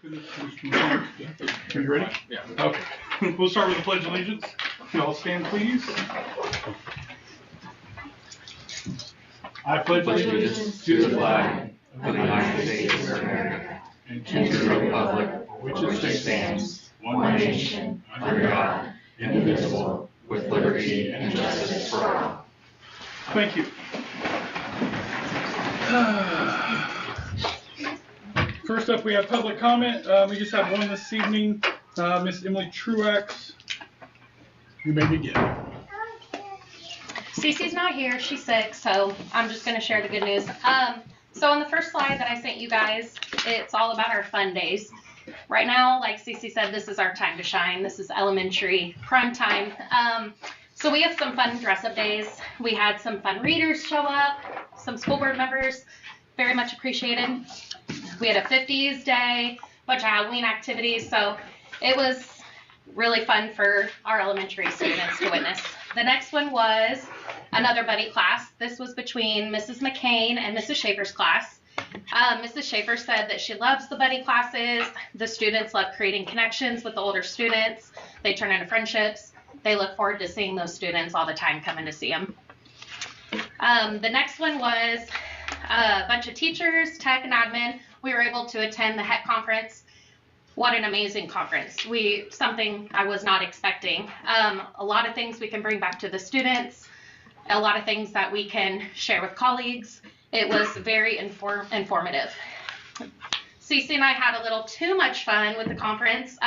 Are you ready? Yeah. Okay. We'll start with the Pledge of Allegiance. You all stand, please. I pledge allegiance to the flag of the United States of America and to the republic for which it stands, one nation, under God, indivisible, with liberty and justice for all. Thank you. First up, we have public comment. We just have one this evening. Miss Emily Truax, you may begin. Cece's not here, she's sick, so I'm just gonna share the good news. So on the first slide that I sent you guys, it's all about our fun days. Right now, like Cece said, this is our time to shine. This is elementary prime time. So we have some fun dress-up days. We had some fun readers show up, some school board members, very much appreciated. We had a 50s day, bunch of Halloween activities, so it was really fun for our elementary students to witness. The next one was another buddy class. This was between Mrs. McCain and Mrs. Schaefer's class. Mrs. Schaefer said that she loves the buddy classes. The students love creating connections with the older students. They turn into friendships. They look forward to seeing those students all the time, coming to see them. The next one was a bunch of teachers, tech, and admin. We were able to attend the HEC conference. What an amazing conference. Something I was not expecting. A lot of things we can bring back to the students, a lot of things that we can share with colleagues. It was very informative. Cece and I had a little too much fun with the conference.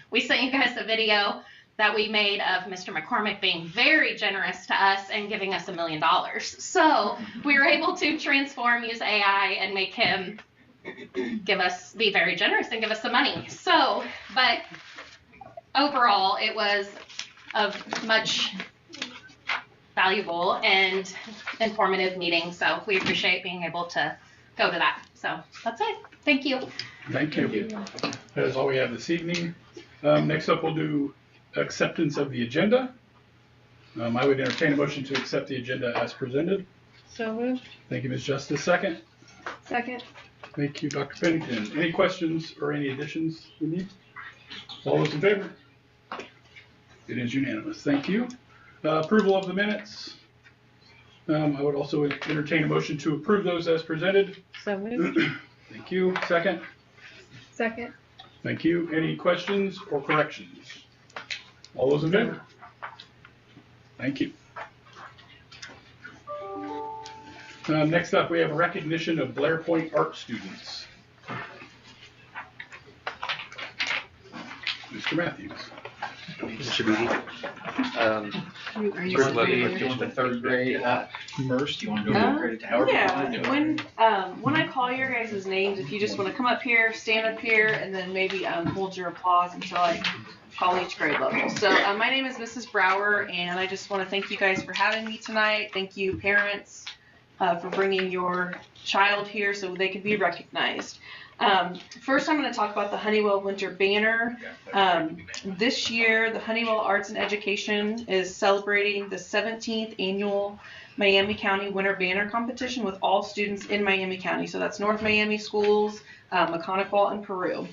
We sent you guys a video that we made of Mr. McCormick being very generous to us and giving us $1 million. So we were able to use AI and make him be very generous and give us some money. So, but overall, it was a much valuable and informative meeting. So we appreciate being able to go to that. So that's it. Thank you. Thank you. That is all we have this evening. Next up, we'll do acceptance of the agenda. I would entertain a motion to accept the agenda as presented. So moved. Thank you, Ms. Justice. Second. Second. Thank you, Dr. Pennington. Any questions or any additions you need? All those in favor? It is unanimous. Thank you. Approval of the minutes. I would also entertain a motion to approve those as presented. So moved. Thank you. Second. Second. Thank you. Any questions or corrections? All those in favor? Thank you. Next up, we have a recognition of Blair Point art students. Mr. Matthews. Should we Doing the third grade first. You want to go to grade tower? Yeah. When I call your guys' names, if you just want to come up here, stand up here, and then maybe hold your applause until I call each grade level. So my name is Mrs. Brower, and I just want to thank you guys for having me tonight. Thank you, parents, for bringing your child here so they could be recognized. First, I'm going to talk about the Honeywell Winter Banner. This year, the Honeywell Arts and Education is celebrating the 17th annual Miami County Winter Banner Competition with all students in Miami County. So that's North Miami schools, Mechanical, and Peru.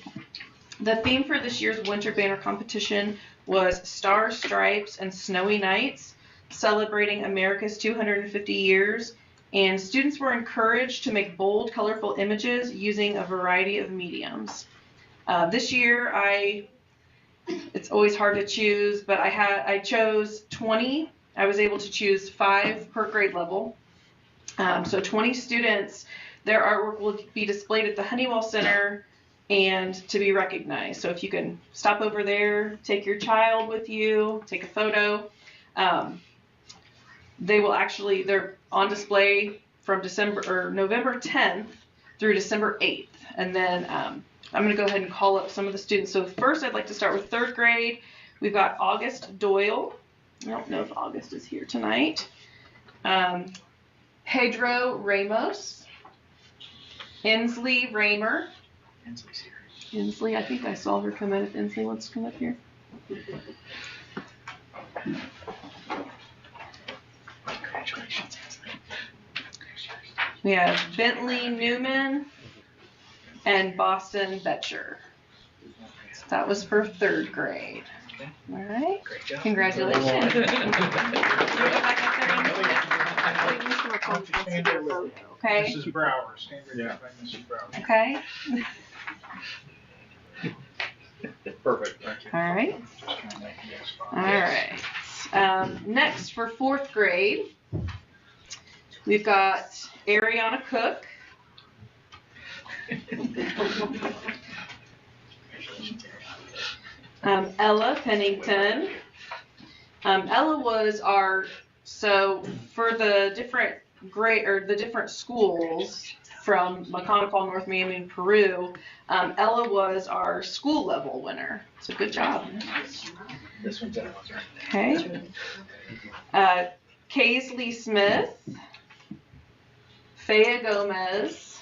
The theme for this year's Winter Banner Competition was Stars, Stripes, and Snowy Nights, celebrating America's 250 years. And students were encouraged to make bold, colorful images using a variety of mediums. This year, it's always hard to choose, but I chose 20. I was able to choose 5 per grade level. So 20 students, their artwork will be displayed at the Honeywell Center and to be recognized. So if you can stop over there, take your child with you, take a photo. They're on display from November 10th through December 8th. And then I'm going to go ahead and call up some of the students. So first, I'd like to start with 3rd grade. We've got August Doyle. I don't know if August is here tonight. Pedro Ramos. Inslee Raymer. Inslee, I think I saw her come in. If Inslee wants to come up here. Congratulations. We have Bentley Newman and Boston Betcher. That was for 3rd grade. All right. Great job. Congratulations. Okay. Mrs. Brower, stand right behind Mrs. Brower. Okay. Perfect, thank you. All right. All right. Next, for 4th grade, we've got Ariana Cook. Ella Pennington. Ella was so for the different grade, or the different schools from McConnell, North Miami, and Peru, Ella was our school level winner. So good job. This one's out, right? Okay. Kaisley Smith, Faya Gomez,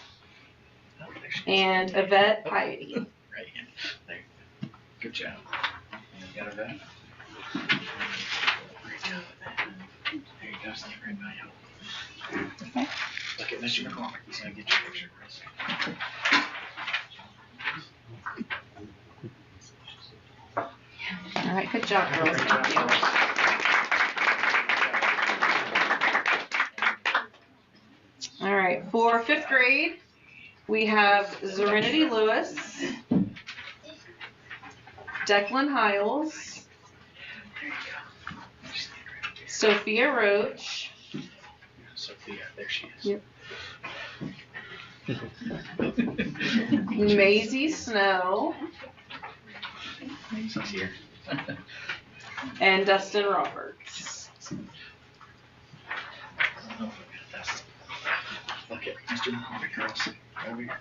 and Yvette Piety. Right hand. There. Good job. And you got a vet? Great job. There you go. Stand right by you. Okay. Look at Mr. McCormick. He's gonna get your picture, Chris. All right, good job, girls. Thank you. All right, for 5th grade, we have Serenity Lewis, Declan Hiles, Sophia Roach, Sophia, there she is. Yep. Maisie Snow, She's here. and Dustin Roberts. Oh, that's- Look at Mr. McCormick, girls. Over here.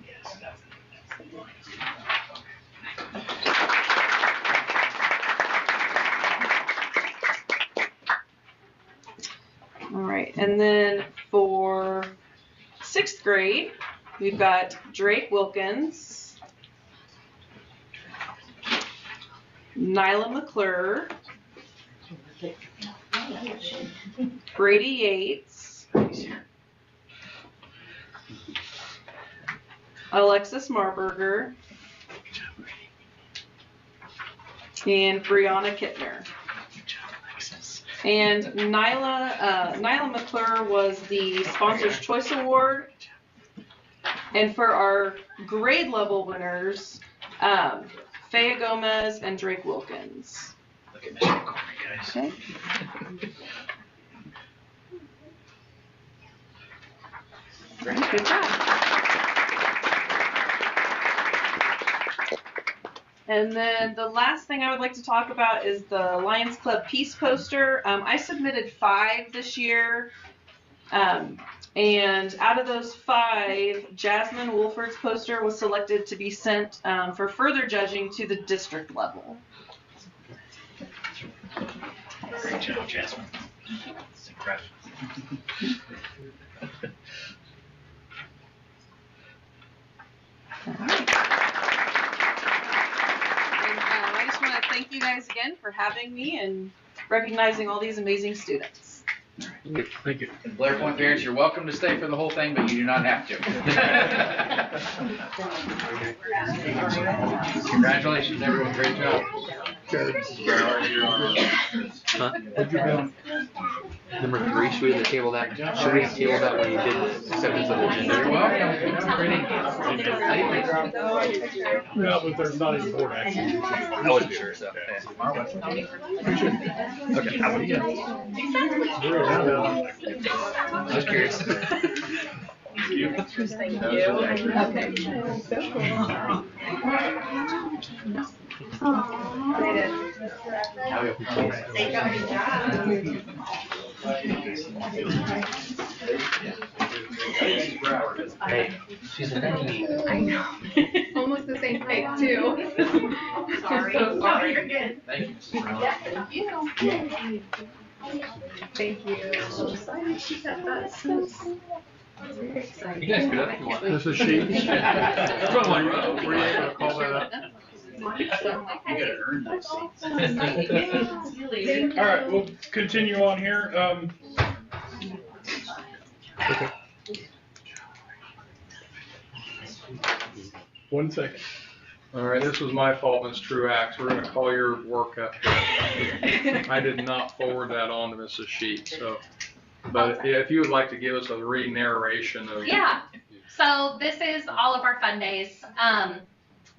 Yes, that's the one. All right, and then for 6th grade, we've got Drake Wilkins, Nyla McClure, Brady Yates, Alexis Marburger, and Brianna Kittner. Good job, Alexis. And Nyla McClure was the Sponsor's Choice Award. And for our grade level winners, Faya Gomez and Drake Wilkins. Look at Mr. McCormick, guys. Okay. Good job. And then the last thing I would like to talk about is the Lions Club Peace Poster. I submitted 5 this year. And out of those 5, Jasmine Wolford's poster was selected to be sent for further judging to the district level. Great job, Jasmine. It's incredible. All right. And I just want to thank you guys again for having me and recognizing all these amazing students. Thank you. And Blair Point parents, you're welcome to stay for the whole thing, but you do not have to. Congratulations, everyone. Great job. Huh? Number 3, should we table that? Should we table that when you did acceptance of the agenda? You're welcome. No, but there's not any board action. I wasn't sure, so. Okay, how about you? Just curious. Thank you. Okay. Hey, she's a baby. I know. Almost the same height too. Sorry. So sorry. You're good. Thank you, Mrs. Brown. Thank you. Thank you. So excited she said that. So very excited. You guys get up if you want. This is she. Were you able to call that up? You gotta earn those seats. All right, we'll continue on here. 1 second. All right, this was my fault, Ms. Truax. We're gonna call your work up here. I did not forward that on to Mrs. Sheet, so. But yeah, if you would like to give us a re-narration of. Yeah. So this is all of our fun days.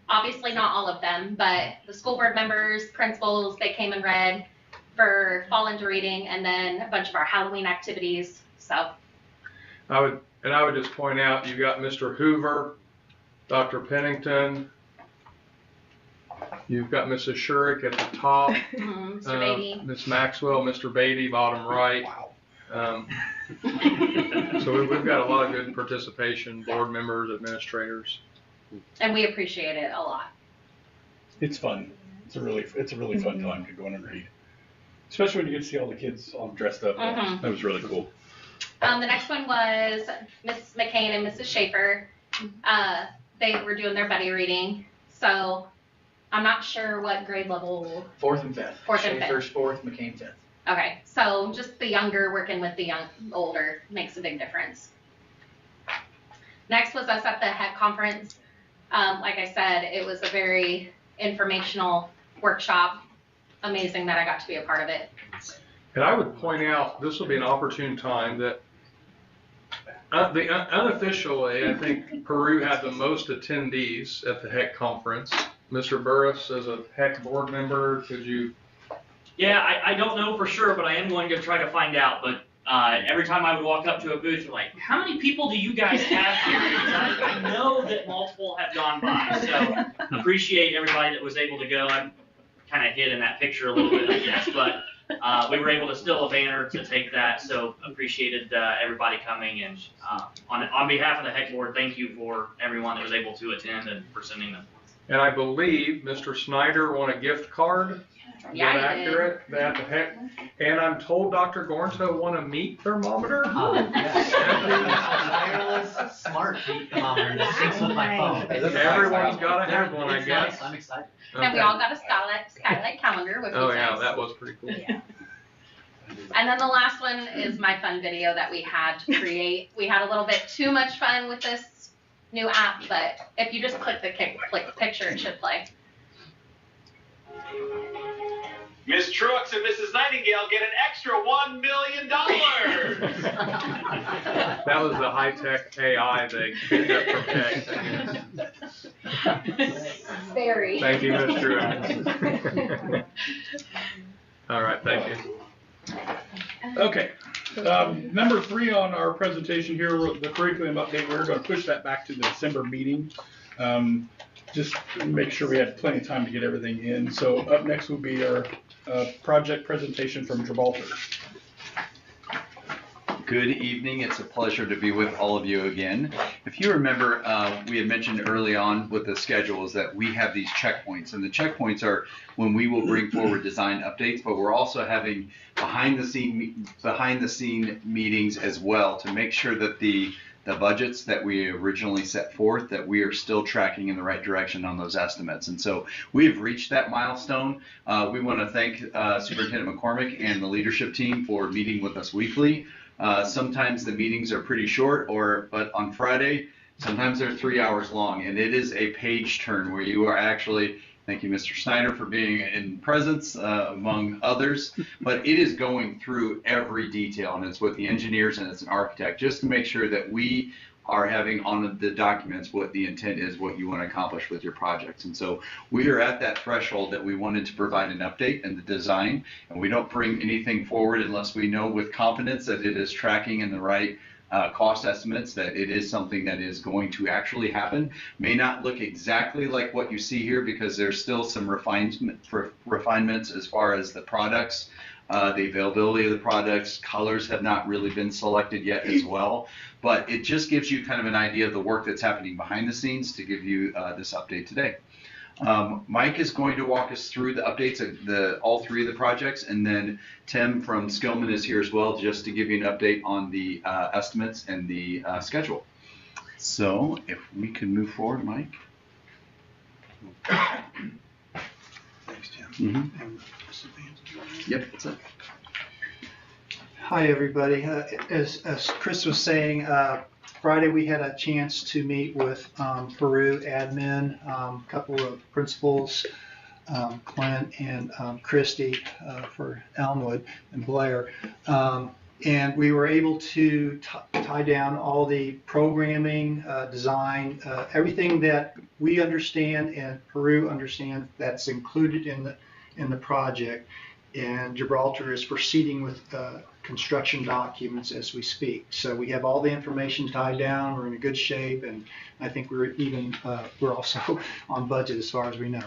Obviously not all of them, but the school board members, principals, they came and read for Fall into Reading, and then a bunch of our Halloween activities. So. I would just point out, you've got Mr. Hoover, Dr. Pennington, you've got Mrs. Shurik at the top, Mr. Beatty. Ms. Maxwell, Mr. Beatty, bottom right. Wow. So we've got a lot of good participation, board members, administrators. And we appreciate it a lot. It's fun. It's a really fun time to go in and read. Especially when you get to see all the kids all dressed up. Mhm. That was really cool. The next one was Miss McCain and Mrs. Schaefer. They were doing their buddy reading. So I'm not sure what grade level. 4th and 5th. 4th and 5th. Schaefer's 4th, McCain 5th. Okay, so just the younger working with the older makes a big difference. Next was us at the HEC conference. Like I said, it was a very informational workshop. Amazing that I got to be a part of it. And I would point out, this will be an opportune time that unofficially, I think Peru had the most attendees at the HEC conference. Mr. Burris, as a HEC board member, could you? Yeah, I don't know for sure, but I am going to try to find out. But every time I would walk up to a booth, they're like, how many people do you guys have here? Because I know that multiple have gone by. So appreciate everybody that was able to go. I'm kind of hid in that picture a little bit, I guess. But we were able to still a banner to take that. So appreciated everybody coming. And on behalf of the HEC board, thank you for everyone that was able to attend and for sending them. And I believe Mr. Snyder won a gift card. Is Yeah, that he did. accurate? That the HEC, and I'm told Dr. Gornto won a meat thermometer. Wireless smart heat thermometer that syncs with my phone. Everyone's got to have one, I It's guess. nice. I'm excited. And we all got a skylight calendar, which Oh was yeah, nice. that was pretty cool. And then the last one is my fun video that we had to create. We had a little bit too much fun with this new app, but if you just click the picture, it should play. Miss Truax and Mrs. Nightingale get an extra $1 million. That was the high-tech AI they picked up from HEC. Very. Thank you, Ms. Truax. All right, thank you. Okay. Number 3 on our presentation here, the curriculum update, we're going to push that back to the December meeting. Just to make sure we had plenty of time to get everything in. So up next will be our project presentation from Gibraltar. Good evening. It's a pleasure to be with all of you again. If you remember, we had mentioned early on with the schedules that we have these checkpoints, and the checkpoints are when we will bring forward design updates, but we're also having behind the scene meetings as well to make sure that the budgets that we originally set forth, that we are still tracking in the right direction on those estimates. And so we've reached that milestone. We want to thank Superintendent McCormick and the leadership team for meeting with us weekly. Sometimes the meetings are pretty short, but on Friday, sometimes they're 3 hours long, and it is a page turn where you are actually, thank you, Mr. Snyder, for being in presence among others, but it is going through every detail, and it's with the engineers and it's an architect, just to make sure that we are having on the documents what the intent is, what you want to accomplish with your projects. And so we are at that threshold that we wanted to provide an update in the design, and we don't bring anything forward unless we know with confidence that it is tracking in the right cost estimates, that it is something that is going to actually happen. May not look exactly like what you see here because there's still some refinements as far as the products, the availability of the products. Colors have not really been selected yet as well, but it just gives you kind of an idea of the work that's happening behind the scenes to give you this update today. Mike is going to walk us through the updates of all 3 of the projects, and then Tim from Skillman is here as well, just to give you an update on the estimates and the schedule. So if we could move forward, Mike. Thanks, Tim. Yep, that's it. Hi, everybody. As Chris was saying, Friday, we had a chance to meet with Peru admin, a couple of principals, Clint and Christy for Elmwood and Blair. And we were able to tie down all the programming, design, everything that we understand and Peru understands that's included in the project. And Gibraltar is proceeding with construction documents as we speak. So we have all the information tied down. We're in a good shape, and I think we're also on budget as far as we know.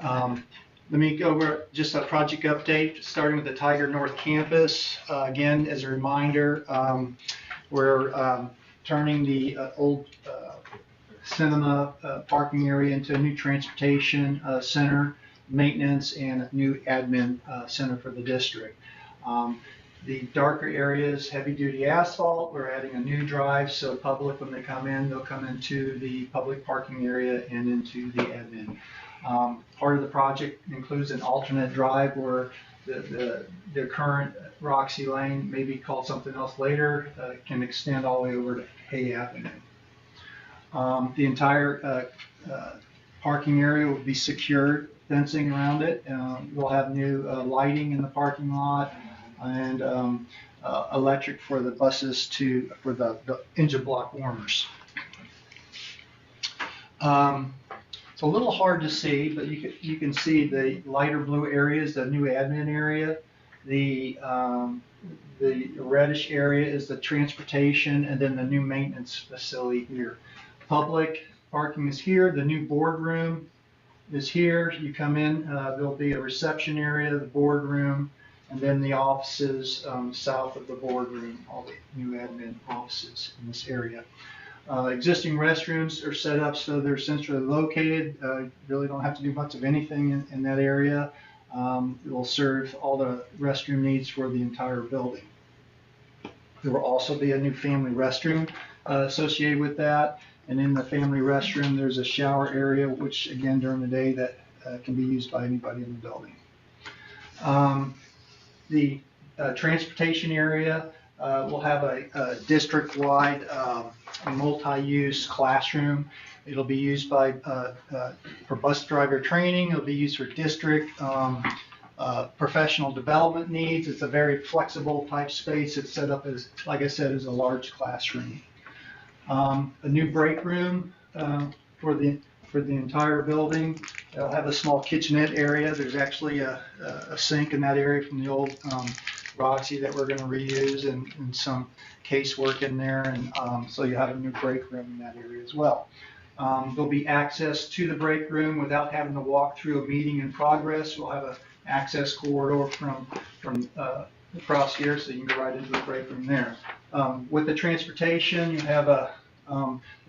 Let me go over just a project update, starting with the Tiger North Campus. Again, as a reminder, we're turning the old cinema parking area into a new transportation center, maintenance, and a new admin center for the district. The darker areas, heavy-duty asphalt. We're adding a new drive, so public, when they come in, they'll come into the public parking area and into the admin. Part of the project includes an alternate drive where the current Roxy Lane, maybe called something else later, can extend all the way over to Hay Avenue. The entire parking area will be secured, fencing around it. We'll have new lighting in the parking lot and electric for the buses for the engine block warmers. It's a little hard to see, but you can see the lighter blue areas, the new admin area. The reddish area is the transportation, and then the new maintenance facility here. Public parking is here. The new boardroom is here. You come in, there'll be a reception area, the boardroom, and then the offices south of the boardroom, all the new admin offices in this area. Existing restrooms are set up so they're centrally located. Really don't have to do much of anything in that area. It will serve all the restroom needs for the entire building. There will also be a new family restroom associated with that. And in the family restroom, there's a shower area, which again, during the day, that can be used by anybody in the building. The transportation area will have a district-wide multi-use classroom. It'll be used for bus driver training. It'll be used for district professional development needs. It's a very flexible type space. It's set up as, like I said, as a large classroom. A new break room for the entire building. It'll have a small kitchenette area. There's actually a sink in that area from the old Roxy that we're going to reuse, and some casework in there, and so you have a new break room in that area as well. There'll be access to the break room without having to walk through a meeting in progress. We'll have an access corridor from across here, so you can go right into the break room there. With the transportation, you have a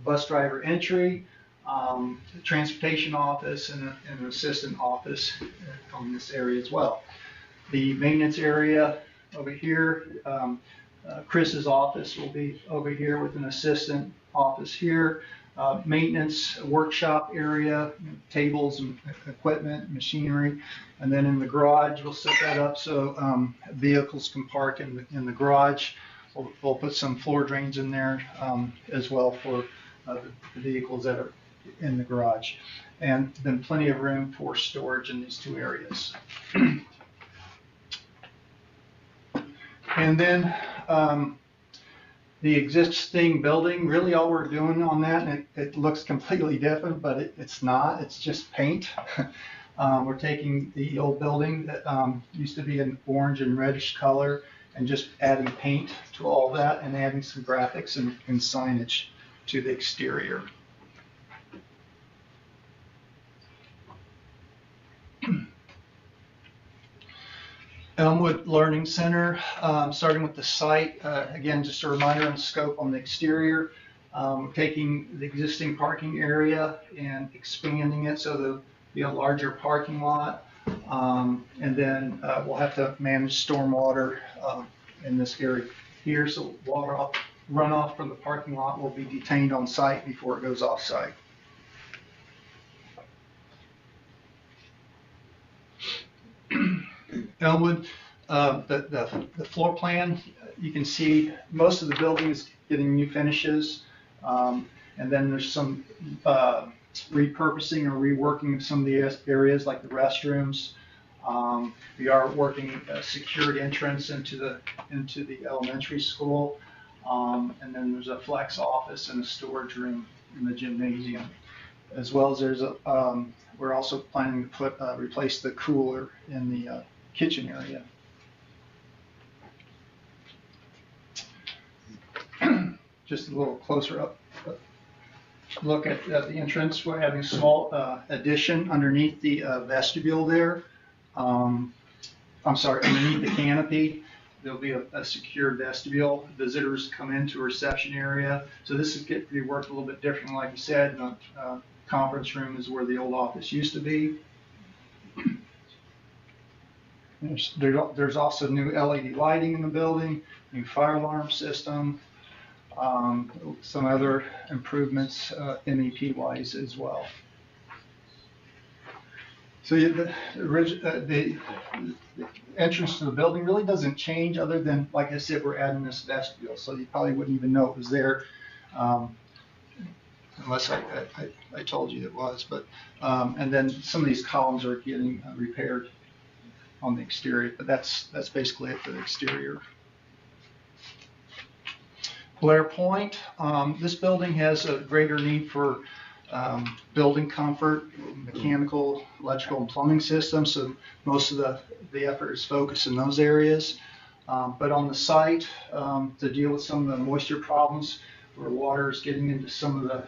bus driver entry, the transportation office, and an assistant office on this area as well. The maintenance area over here, Chris's office will be over here with an assistant office here. Maintenance workshop area, tables and equipment, machinery. And then in the garage, we'll set that up so vehicles can park in the garage. We'll put some floor drains in there as well for the vehicles that are in the garage. And then plenty of room for storage in these two areas. And then the existing building, really all we're doing on that, and it looks completely different, but it's not. It's just paint. We're taking the old building that used to be an orange and reddish color and just adding paint to all that and adding some graphics and signage to the exterior. Elmwood Learning Center, starting with the site, again, just a reminder on the scope on the exterior. We're taking the existing parking area and expanding it so there'll be a larger parking lot. And then we'll have to manage stormwater in this area here, so water runoff from the parking lot will be detained on site before it goes off site. Elmwood, the floor plan, you can see most of the building is getting new finishes. And then there's some repurposing or reworking of some of the areas like the restrooms. We are working a secured entrance into the elementary school. And then there's a flex office and a storage room in the gymnasium. As well as we're also planning to replace the cooler in the kitchen area. Just a little closer up look at the entrance. We're having a small addition underneath the vestibule there. I'm sorry, underneath the canopy. There'll be a secure vestibule. Visitors come into a reception area. So this is getting to be worked a little bit different. Like you said, the conference room is where the old office used to be. There's also new LED lighting in the building, new fire alarm system, some other improvements MEP-wise as well. So the entrance to the building really doesn't change other than, like I said, we're adding this vestibule, so you probably wouldn't even know it was there unless I told you it was. But and then some of these columns are getting repaired on the exterior, but that's basically it for the exterior. Blair Point, this building has a greater need for building comfort, mechanical, electrical, and plumbing systems, so most of the effort is focused in those areas. But on the site, to deal with some of the moisture problems, where water is getting into some of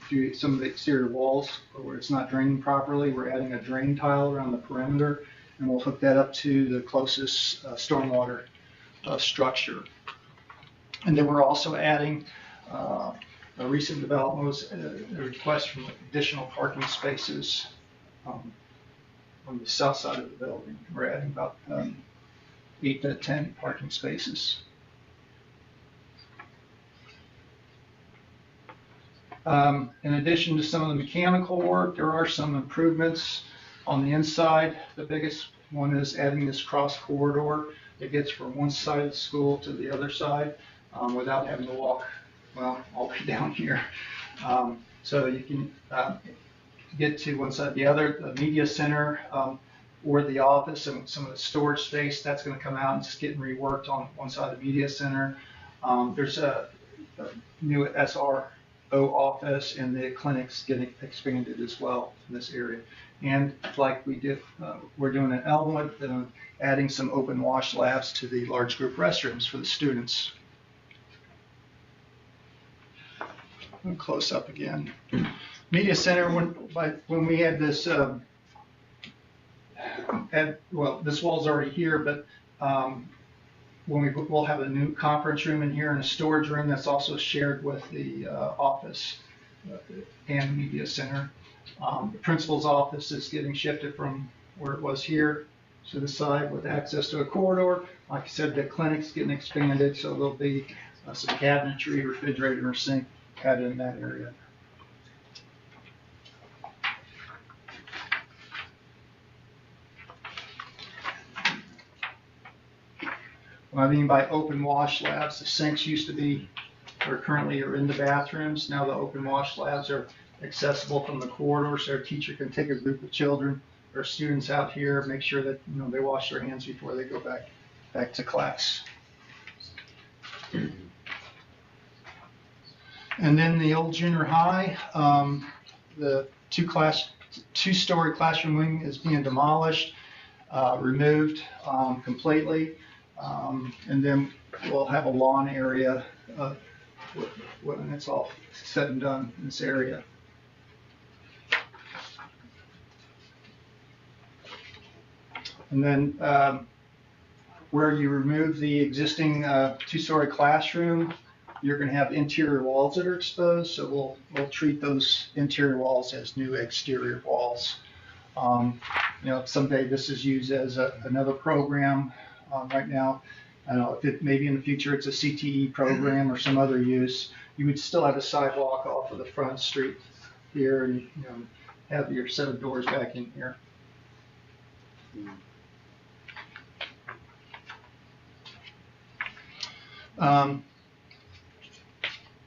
the exterior walls, where it's not draining properly, we're adding a drain tile around the perimeter, and we'll hook that up to the closest stormwater structure. And then we're also adding a recent development was a request for additional parking spaces on the south side of the building. We're adding about 8 to 10 parking spaces. In addition to some of the mechanical work, there are some improvements on the inside. The biggest one is adding this cross corridor that gets from one side of the school to the other side without having to walk, well, all the way down here. So you can get to one side or the other. The media center or the office and some of the storage space, that's going to come out and just getting reworked on one side of the media center. There's a new SRO office, and the clinic's getting expanded as well in this area. And like we did, we're doing in Elmwood, adding some open wash labs to the large group restrooms for the students. Close up again. Media center, when we had this, this wall's already here, but when we'll have a new conference room in here and a storage room that's also shared with the office and media center. The principal's office is getting shifted from where it was here to the side with access to a corridor. Like I said, the clinic's getting expanded, so there'll be some cabinetry, refrigerator, or sink added in that area. What I mean by open wash labs, the sinks used to be, or currently are in the bathrooms. Now the open wash labs are accessible from the corridor, so a teacher can take a group of children or students out here, make sure that they wash their hands before they go back to class. And then the old junior high, the two-story classroom wing is being demolished, removed completely, and then we'll have a lawn area when it's all said and done in this area. And then where you remove the existing two-story classroom, you're going to have interior walls that are exposed, so we'll treat those interior walls as new exterior walls. Someday this is used as another program. Right now, I don't know if maybe in the future it's a CTE program or some other use. You would still have a sidewalk off of the front street here, and have your set of doors back in here.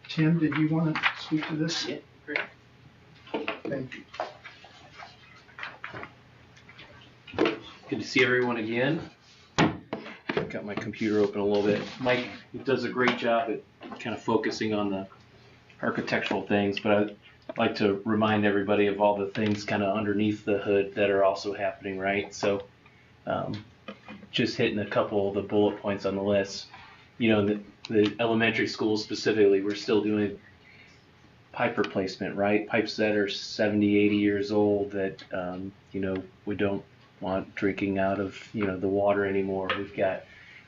Tim, did you want to speak to this? Yeah, great. Thank you. Good to see everyone again. Got my computer open a little bit. Mike does a great job at kind of focusing on the architectural things, but I'd like to remind everybody of all the things kind of underneath the hood that are also happening, right? So just hitting a couple of the bullet points on the list. You know, the elementary schools specifically, we're still doing pipe replacement, right? Pipes that are 70, 80 years old that, you know, we don't want drinking out of, you know, the water anymore. We've got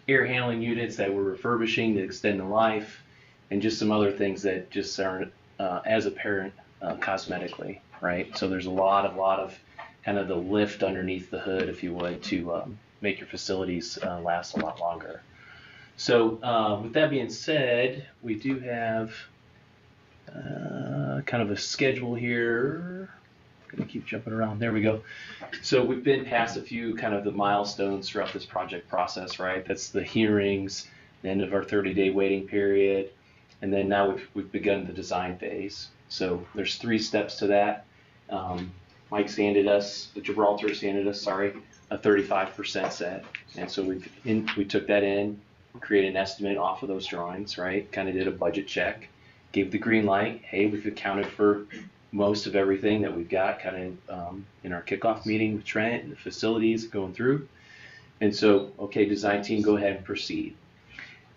air handling units that we're refurbishing to extend the life, and just some other things that just aren't as apparent cosmetically, right? So there's a lot of kind of the lift underneath the hood, if you would, to make your facilities last a lot longer. So with that being said, we do have kind of a schedule here. I'm gonna keep jumping around. There we go. So we've been past a few kind of the milestones throughout this project process, right? That's the hearings, the end of our 30-day waiting period, and then now we've begun the design phase. So there's 3 steps to that. Mike sanded us, Gibraltar sanded us, sorry, a 35% set, and so we took that in, created an estimate off of those drawings, right? Kind of did a budget check, gave the green light. Hey, we've accounted for most of everything that we've got kind of in our kickoff meeting with Trent and the facilities going through. And so, okay, design team, go ahead and proceed.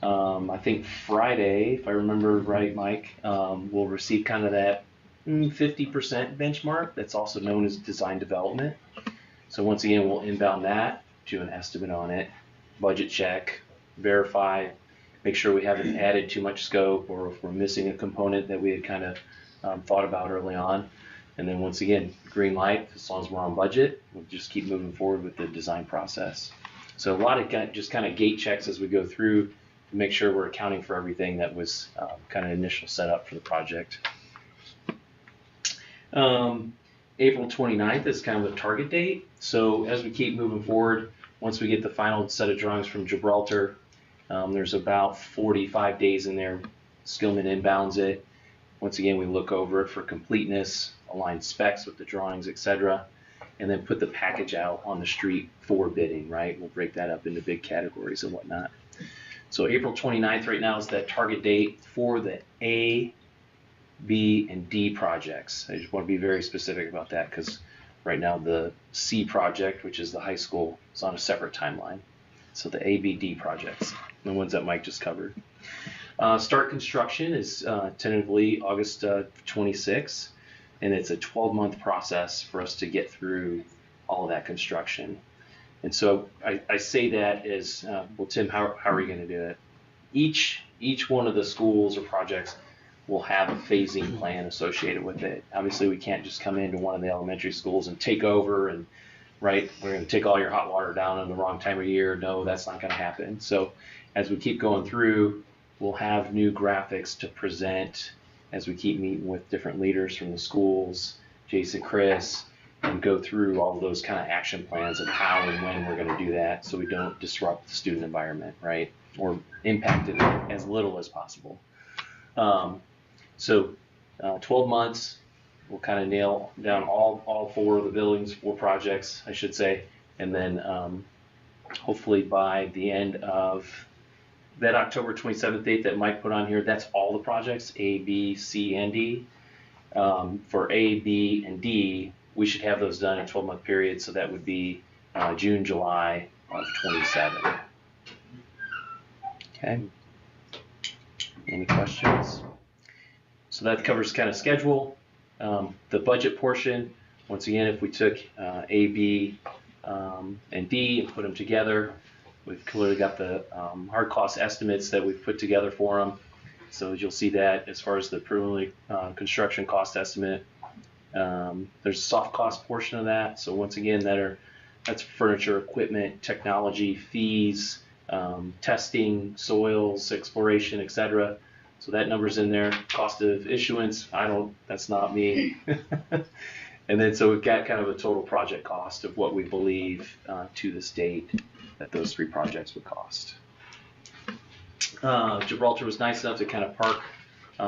I think Friday, if I remember right, Mike, we'll receive kind of that 50% benchmark that's also known as design development. So once again, we'll inbound that, do an estimate on it, budget check, verify, make sure we haven't added too much scope or if we're missing a component that we had kind of thought about early on. And then once again, green light, as long as we're on budget, we'll just keep moving forward with the design process. So a lot of just kind of gate checks as we go through to make sure we're accounting for everything that was kind of initial setup for the project. April 29th is kind of the target date. So as we keep moving forward, once we get the final set of drawings from Gibraltar, there's about 45 days in there. Skillman inbounds it. Once again, we look over it for completeness, align specs with the drawings, etc., and then put the package out on the street for bidding, right? We'll break that up into big categories and whatnot. So April 29th right now is that target date for the A, B, and D projects. I just want to be very specific about that because right now the C project, which is the high school, is on a separate timeline. So the A, B, D projects, the ones that Mike just covered. Start construction is tentatively August 26th, and it's a 12-month process for us to get through all of that construction. And so I say that as, well, Tim, how are you going to do it? Each one of the schools or projects will have a phasing plan associated with it. Obviously, we can't just come into one of the elementary schools and take over and, right, we're going to take all your hot water down in the wrong time of year. No, that's not going to happen. So as we keep going through, we'll have new graphics to present as we keep meeting with different leaders from the schools, Jason, Chris, and go through all of those kind of action plans of how and when we're going to do that so we don't disrupt the student environment, right? Or impact it as little as possible. 12 months, we'll kind of nail down all 4 of the buildings, 4 projects, I should say, and then hopefully by the end of that October 27th date that Mike put on here, that's all the projects, A, B, C, and D. For A, B, and D, we should have those done in a 12-month period, so that would be June, July of 27. Okay. Any questions? So that covers kind of schedule. The budget portion, once again, if we took A, B, and D and put them together, we've clearly got the hard cost estimates that we've put together for them. So you'll see that as far as the preliminary construction cost estimate. There's a soft cost portion of that. So once again, that's furniture, equipment, technology, fees, testing, soils, exploration, etc. So that number's in there. Cost of issuance, that's not me. And then so we've got kind of a total project cost of what we believe to this date that those 3 projects would cost. Gibraltar was nice enough to kind of park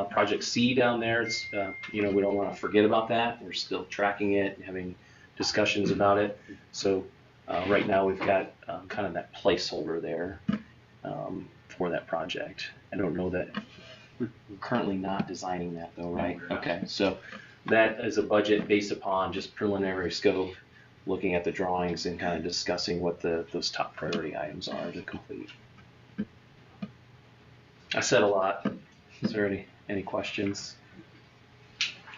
Project C down there. It's, we don't want to forget about that. We're still tracking it and having discussions about it. So right now we've got kind of that placeholder there for that project. I don't know that we're currently not designing that though, right? Okay, so that is a budget based upon just preliminary scope, looking at the drawings and kind of discussing what those top priority items are to complete. I said a lot. Is there any questions?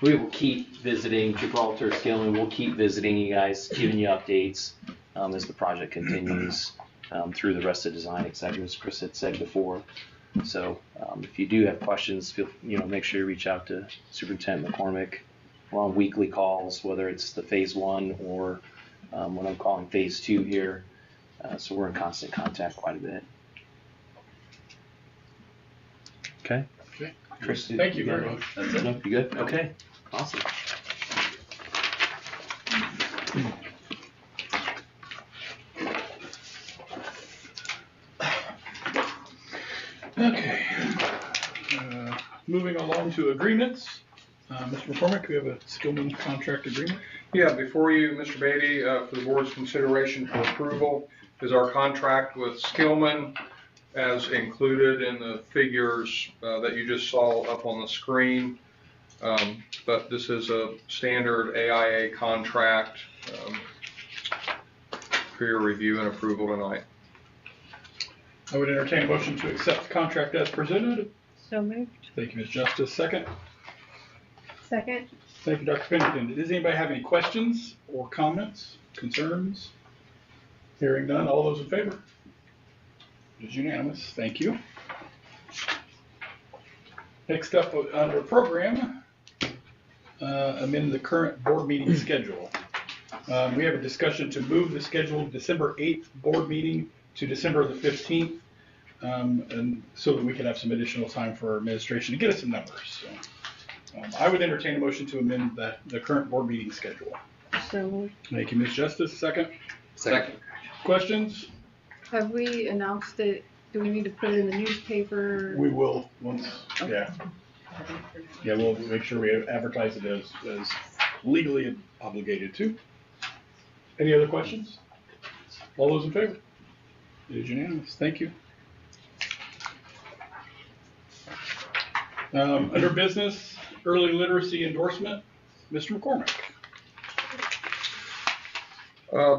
We will keep visiting Gibraltar, Skilling. We'll keep visiting you guys, giving you updates as the project continues through the rest of design, exactly as Chris had said before. So if you do have questions, make sure you reach out to Superintendent McCormick. We're on weekly calls, whether it's the phase 1 or what I'm calling phase 2 here. So we're in constant contact quite a bit. Okay. Okay. Chris, Thank you very much. That's it. No, you good? Okay. Awesome. Okay. Moving along to agreements. Mr. McCormick, we have a Skillman contract agreement. Yeah, before you, Mr. Beatty, for the board's consideration for approval is our contract with Skillman as included in the figures that you just saw up on the screen. But this is a standard AIA contract for your review and approval tonight. I would entertain a motion to accept the contract as presented. So moved. Thank you, Ms. Justice. Second. Second. Thank you, Dr. Pennington. Does anybody have any questions or comments, concerns? Hearing none, all those in favor? It is unanimous. Thank you. Next up under program, amend the current board meeting schedule. We have a discussion to move the scheduled December 8th board meeting to December the 15th, and so that we can have some additional time for administration to get us some numbers. So, I would entertain a motion to amend the current board meeting schedule. So moved. Thank you, Ms. Justice. Second. Second. Questions? Have we announced it? Do we need to put it in the newspaper? We will once. Yeah. Yeah, we'll make sure we advertise it as legally obligated to. Any other questions? All those in favor? It is unanimous. Thank you. Under business, early literacy endorsement, Mr. McCormick.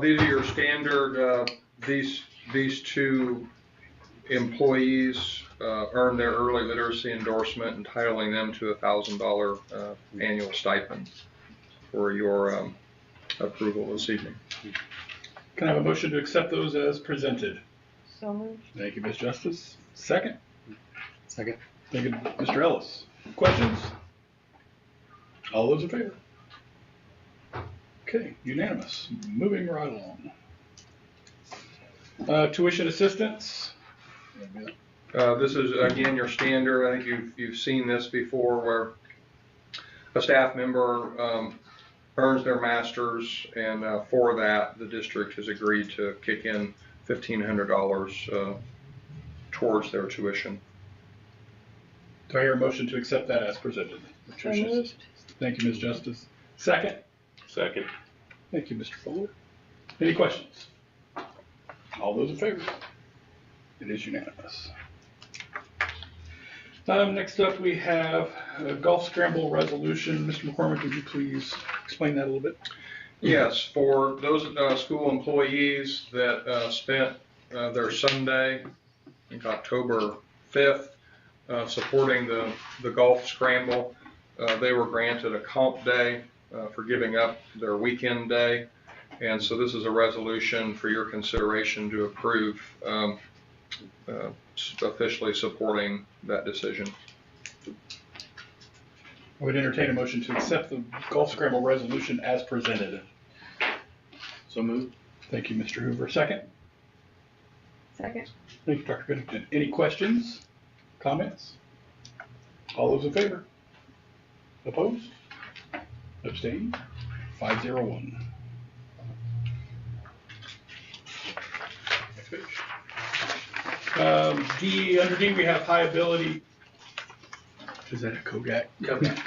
These are your standard, these two employees earn their early literacy endorsement, entitling them to a $1,000 annual stipend for your approval this evening. Can I have a motion to accept those as presented? So moved. Thank you, Ms. Justice. Second. Second. Thank you, Mr. Ellis. Questions? All those in favor? Okay, unanimous. Moving right along. Tuition assistance. This is again your standard. I think you've seen this before, where a staff member earns their master's, and for that the district has agreed to kick in $1,500 towards their tuition. Do I hear a motion to accept that as presented? So moved. Thank you, Ms. Justice. Second. Second. Thank you, Mr. Fuller. Any questions? All those in favor? It is unanimous. Next up, we have a golf scramble resolution. Mr. McCormick, would you please explain that a little bit? Yes, for those school employees that spent their Sunday, I think October 5th, supporting the golf scramble, they were granted a comp day for giving up their weekend day. And so this is a resolution for your consideration to approve, officially supporting that decision. I would entertain a motion to accept the golf scramble resolution as presented. So moved. Thank you, Mr. Hoover. Second. Second. Thank you, Dr. Pennington. Any questions? Comments? All those in favor? Opposed? Abstained? 501. Next page. Under D, we have high ability. Is that a Kodak? Kodak.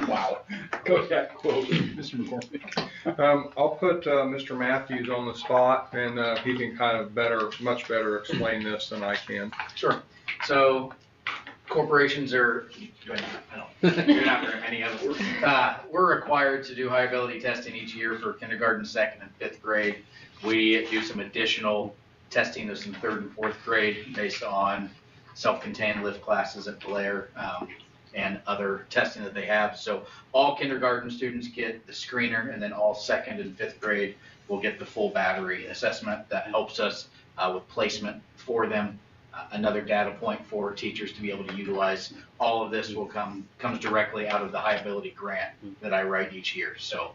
Wow. Kodak quote, Mr. McCormick. I'll put Mr. Matthews on the spot, and he can kind of much better explain this than I can. Sure. So corporations are, you're not very many of us. We're required to do high ability testing each year for kindergarten, second, and fifth grade. We do some additional testing of some third and fourth grade based on self-contained lift classes at Blair and other testing that they have. So all kindergarten students get the screener, and then all second and fifth grade will get the full battery assessment. That helps us with placement for them. Another data point for teachers to be able to utilize. All of this comes directly out of the high ability grant that I write each year. So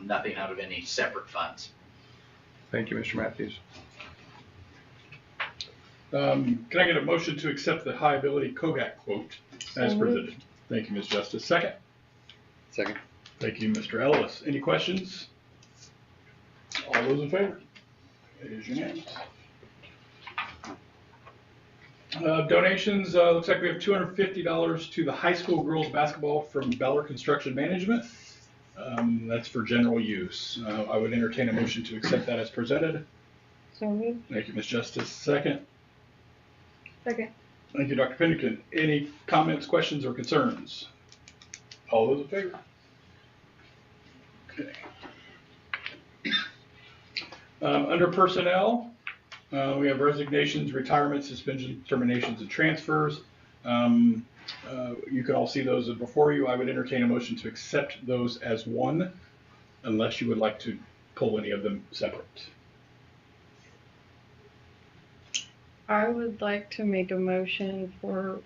nothing out of any separate funds. Thank you, Mr. Matthews. Can I get a motion to accept the high ability Kodak quote as presented? Thank you, Ms. Justice. Second. Second. Thank you, Mr. Ellis. Any questions? All those in favor? It is unanimous. Donations, looks like we have $250 to the high school girls basketball from Beller Construction Management. That's for general use. I would entertain a motion to accept that as presented. So moved. Thank you, Ms. Justice. Second. Second. Thank you, Dr. Pennington. Any comments, questions, or concerns? All those in favor? Okay. Under personnel, we have resignations, retirements, suspensions, terminations, and transfers. You can all see those before you. I would entertain a motion to accept those as one, unless you would like to pull any of them separate. I would like to make a motion for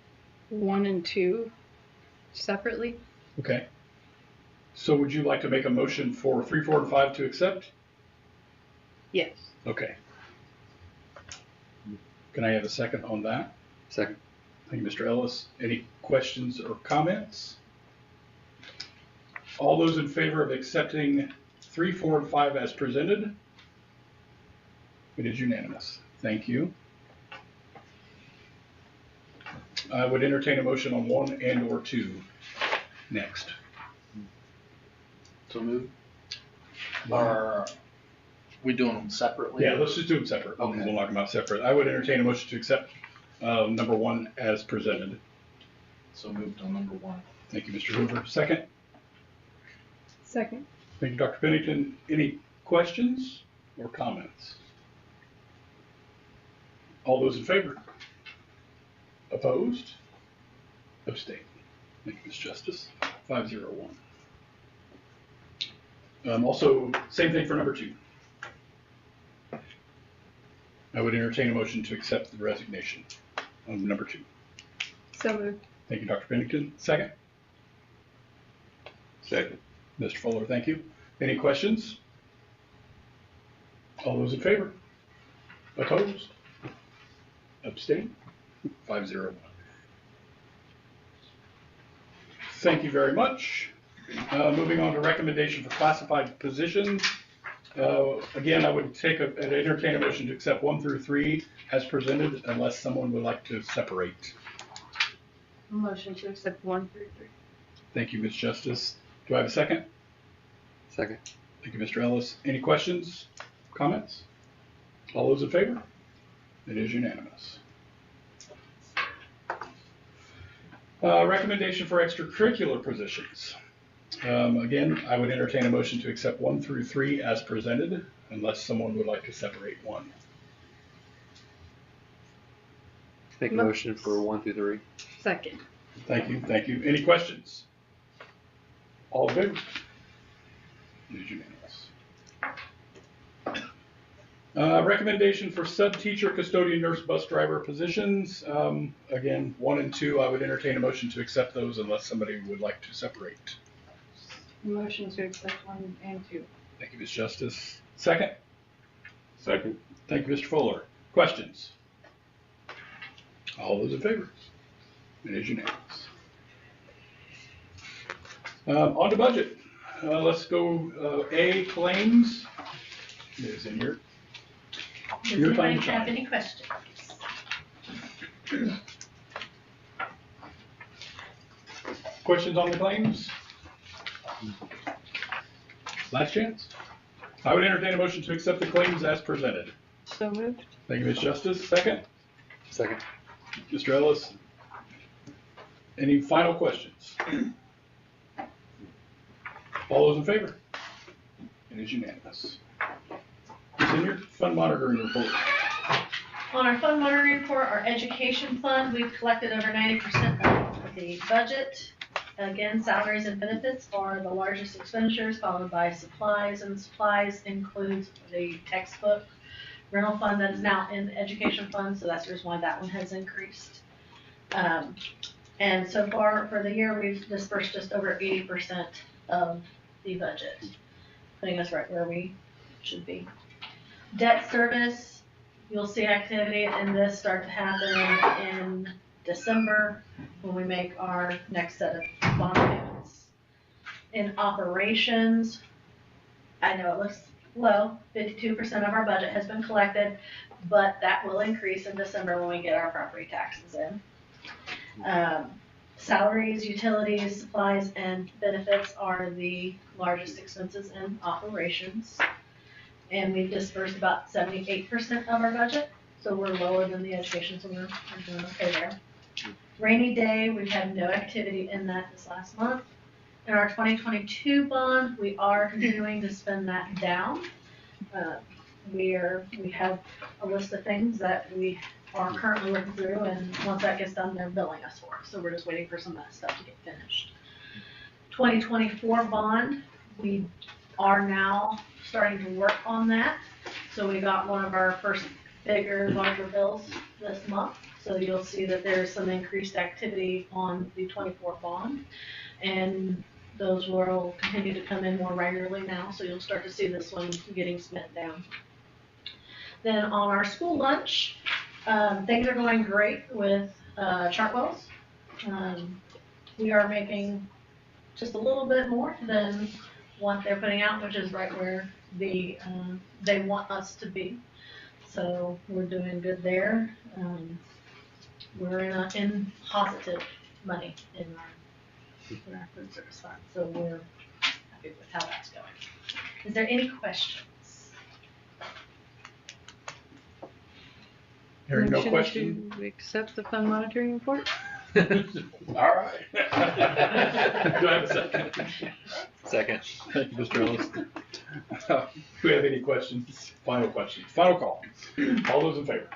1 and 2 separately. Okay. So would you like to make a motion for 3, 4, and 5 to accept? Yes. Okay. Can I have a second on that? Second. Thank you, Mr. Ellis. Any questions or comments? All those in favor of accepting 3, 4, and 5 as presented? It is unanimous. Thank you. I would entertain a motion on 1 and or 2 next. So move. Are we doing them separately? Yeah, let's just do them separate. Okay. We'll knock them out separate. I would entertain a motion to accept number 1 as presented. So moved on number 1. Thank you, Mr. Hoover. Second. Second. Thank you, Dr. Pennington. Any questions or comments? All those in favor? Opposed? Abstain. Thank you, Ms. Justice. 501. Also, same thing for number 2. I would entertain a motion to accept the resignation on number 2. So moved. Thank you, Dr. Pennington. Second. Second. Mr. Fuller, thank you. Any questions? All those in favor? Opposed? Abstain? 501. Thank you very much. Moving on to recommendation for classified positions. Again, I would entertain a motion to accept 1 through 3 as presented, unless someone would like to separate. Motion to accept 1 through 3. Thank you, Ms. Justice. Do I have a second? Second. Thank you, Mr. Ellis. Any questions, comments? All those in favor? It is unanimous. Recommendation for extracurricular positions. Again, I would entertain a motion to accept 1 through 3 as presented, unless someone would like to separate 1. Make a motion for 1 through 3. Second. Thank you, thank you. Any questions? All in favor? It is unanimous. Recommendation for sub-teacher, custodian, nurse, bus driver positions. Again, 1 and 2, I would entertain a motion to accept those unless somebody would like to separate. Motion to accept 1 and 2. Thank you, Ms. Justice. Second? Second. Thank you, Mr. Fuller. Questions? All those in favor? It is unanimous. On to budget. Let's go A, claims. It is in here. Does anybody have any questions? questions on the claims? Last chance. I would entertain a motion to accept the claims as presented. So moved. Thank you, Ms. Justice. Second? Second. Mr. Ellis? Any final questions? All those in favor? It is unanimous. Senior fund monitoring report. On our fund monitoring report, our education fund, we've collected over 90% of the budget. Again, salaries and benefits are the largest expenditures, followed by supplies, and supplies includes the textbook rental fund that is now in the education fund, so that's the reason why that one has increased. And so far for the year, we've dispersed just over 80% of the budget, putting us right where we should be. Debt service, you'll see activity in this start to happen in December when we make our next set of bond payments. In operations, I know it looks low, 52% of our budget has been collected, but that will increase in December when we get our property taxes in. Salaries, utilities, supplies, and benefits are the largest expenses in operations. And we've dispersed about 78% of our budget, so we're lower than the education, so we're doing okay there. Rainy day, we've had no activity in that this last month. In our 2022 bond, we are continuing to spend that down. We have a list of things that we are currently working through, and once that gets done, they're billing us for it. So we're just waiting for some of that stuff to get finished. 2024 bond, we are now starting to work on that. So we got one of our first bigger, larger bills this month. So you'll see that there's some increased activity on the 24 bond. And those will continue to come in more regularly now. So you'll start to see this one getting spent down. Then on our school lunch, things are going great with Chartwells. We are making just a little bit more than what they're putting out, which is right where they want us to be. So we're doing good there. We're in positive money in our food service fund, so we're happy with how that's going. Is there any questions? Hearing no Motion questions. to accept the fund monitoring report? All right. Do I have a second? Second. Thank you, Mr. Ellis. Do we have any questions? Final questions? Final call. All those in favor?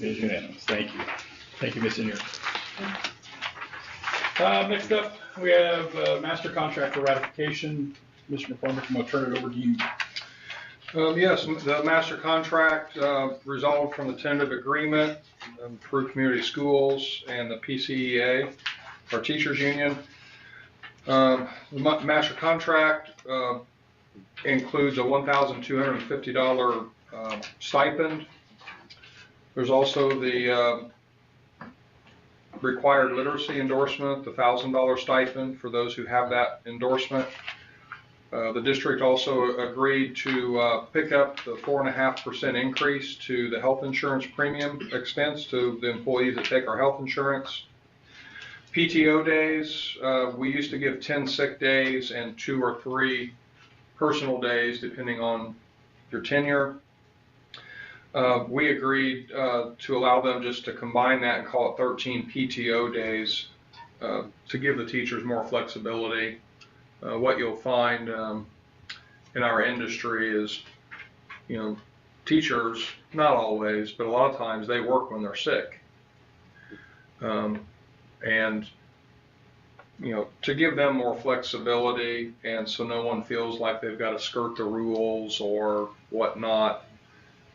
It is unanimous. Thank you. Thank you, Ms. Senior. Next up, we have master contract for ratification. Mr. McCormick, I'm going to turn it over to you. Yes, the master contract resolved from the tentative agreement through Community Schools and the PCEA, our teachers union. The master contract includes a $1,250 stipend. There's also the required literacy endorsement, the $1,000 stipend for those who have that endorsement. The district also agreed to pick up the 4.5% increase to the health insurance premium expense to the employees that take our health insurance. PTO days, we used to give 10 sick days and 2 or 3 personal days depending on your tenure. We agreed to allow them just to combine that and call it 13 PTO days to give the teachers more flexibility. What you'll find in our industry is, teachers, not always, but a lot of times they work when they're sick. And, to give them more flexibility and so no one feels like they've got to skirt the rules or whatnot,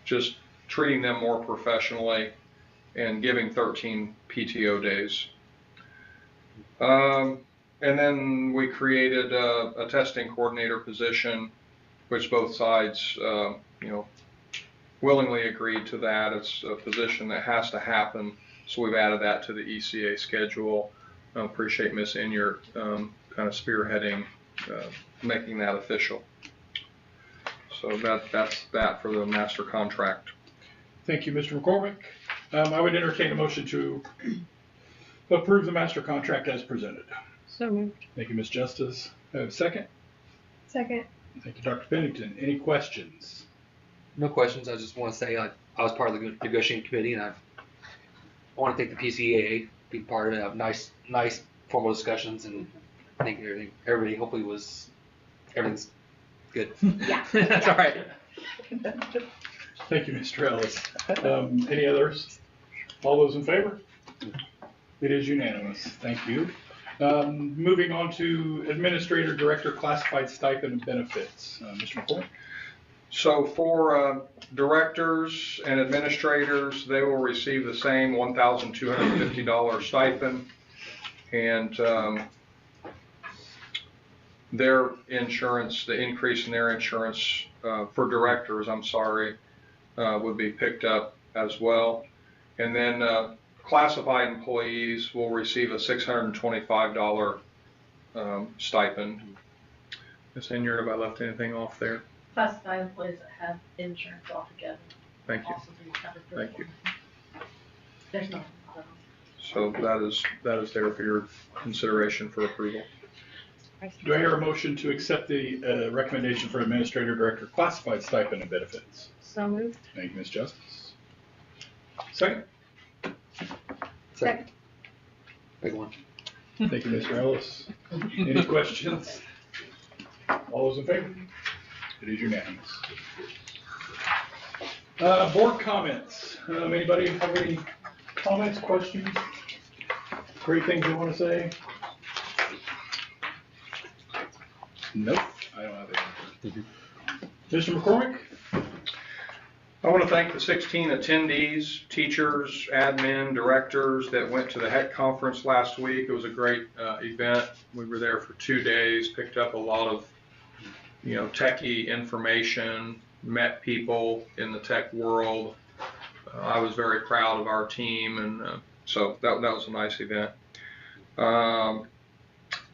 just treating them more professionally and giving 13 PTO days. And then we created a testing coordinator position, which both sides, willingly agreed to that. It's a position that has to happen, so we've added that to the ECA schedule. I appreciate Ms. Inyart kind of spearheading, making that official. So that's that for the master contract. Thank you, Mr. McCormick. I would entertain a motion to approve the master contract as presented. So moved. Thank you, Ms. Justice. Second? Second. Thank you, Dr. Pennington. Any questions? No questions. I just want to say I was part of the negotiating committee, and I want to thank the PCAA being part of it. Nice formal discussions, and I think everybody hopefully everything's good. Yeah. That's all right. Thank you, Mr. Ellis. Any others? All those in favor? It is unanimous. Thank you. Moving on to Administrator Director Classified Stipend and Benefits. Mr. McCoy? So for directors and administrators, they will receive the same $1,250 stipend. And their insurance, the increase in their insurance for directors, would be picked up as well. And then classified employees will receive a $625 stipend. Ms. Inyard, have I left anything off there? Classified employees that have insurance altogether. Thank you. Also be covered for Thank you. There's no. So that is there for your consideration for approval. Do I hear a motion to accept the recommendation for Administrator Director Classified Stipend and Benefits? So moved. Thank you, Ms. Justice. Second? Second. Big one. Thank you, Mr. Ellis. Any questions? All those in favor? It is unanimous. Board comments. Anybody have any comments, questions? Great things you want to say? Nope, I don't have anything. Mr. McCormick? I want to thank the 16 attendees, teachers, admin, directors that went to the HEC conference last week. It was a great event. We were there for 2 days, picked up a lot of, techie information, met people in the tech world. I was very proud of our team, and so that was a nice event.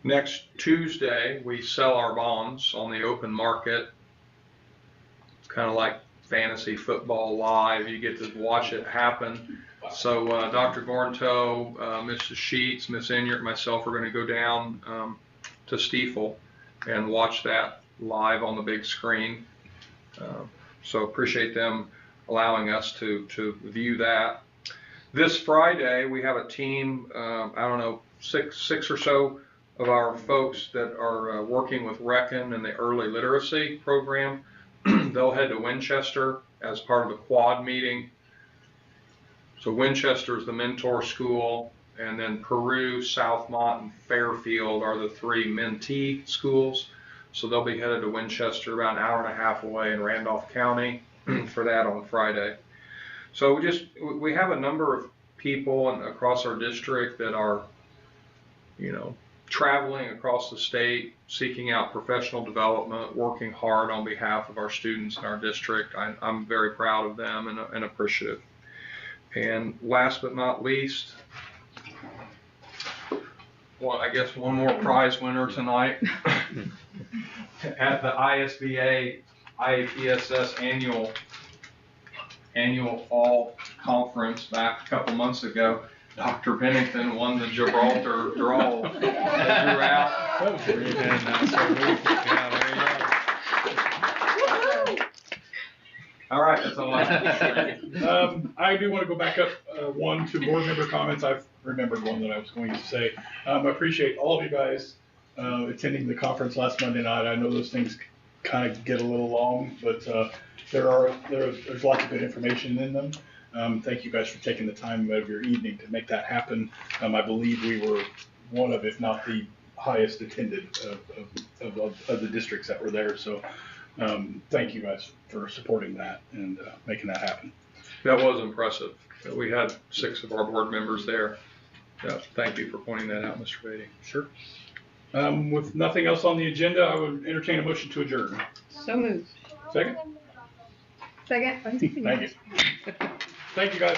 Next Tuesday, we sell our bonds on the open market. It's kind of like fantasy football live. You get to watch it happen. So Dr. Gornto, Mrs. Sheets, Miss Inyard, myself are going to go down to Stiefel and watch that live on the big screen. So appreciate them allowing us to view that. This Friday, we have a team, six or so of our folks that are working with Reckon and the early literacy program. They'll head to Winchester as part of the quad meeting. So Winchester is the mentor school, and then Peru, Southmont, and Fairfield are the 3 mentee schools. So they'll be headed to Winchester, about an hour and a half away in Randolph County for that on Friday. So we have a number of people across our district that are, traveling across the state, seeking out professional development, working hard on behalf of our students in our district. I'm very proud of them and appreciative. And last but not least, I guess one more prize winner tonight at the ISBA IAPSS annual fall conference back a couple months ago. Dr. Pennington won the Gibraltar draw. Drew out. All right, that's all I have. I do want to go back up one to board member comments. I've remembered one that I was going to say. I appreciate all of you guys attending the conference last Monday night. I know those things kind of get a little long, but there's lots of good information in them. Thank you guys for taking the time out of your evening to make that happen. I believe we were one of, if not the highest attended of the districts that were there. So thank you guys for supporting that and making that happen. That was impressive. We had 6 of our board members there. Yeah, thank you for pointing that out, Mr. Beatty. Sure. With nothing else on the agenda, I would entertain a motion to adjourn. So moved. Second? Second. Thank you. Thank you, guys.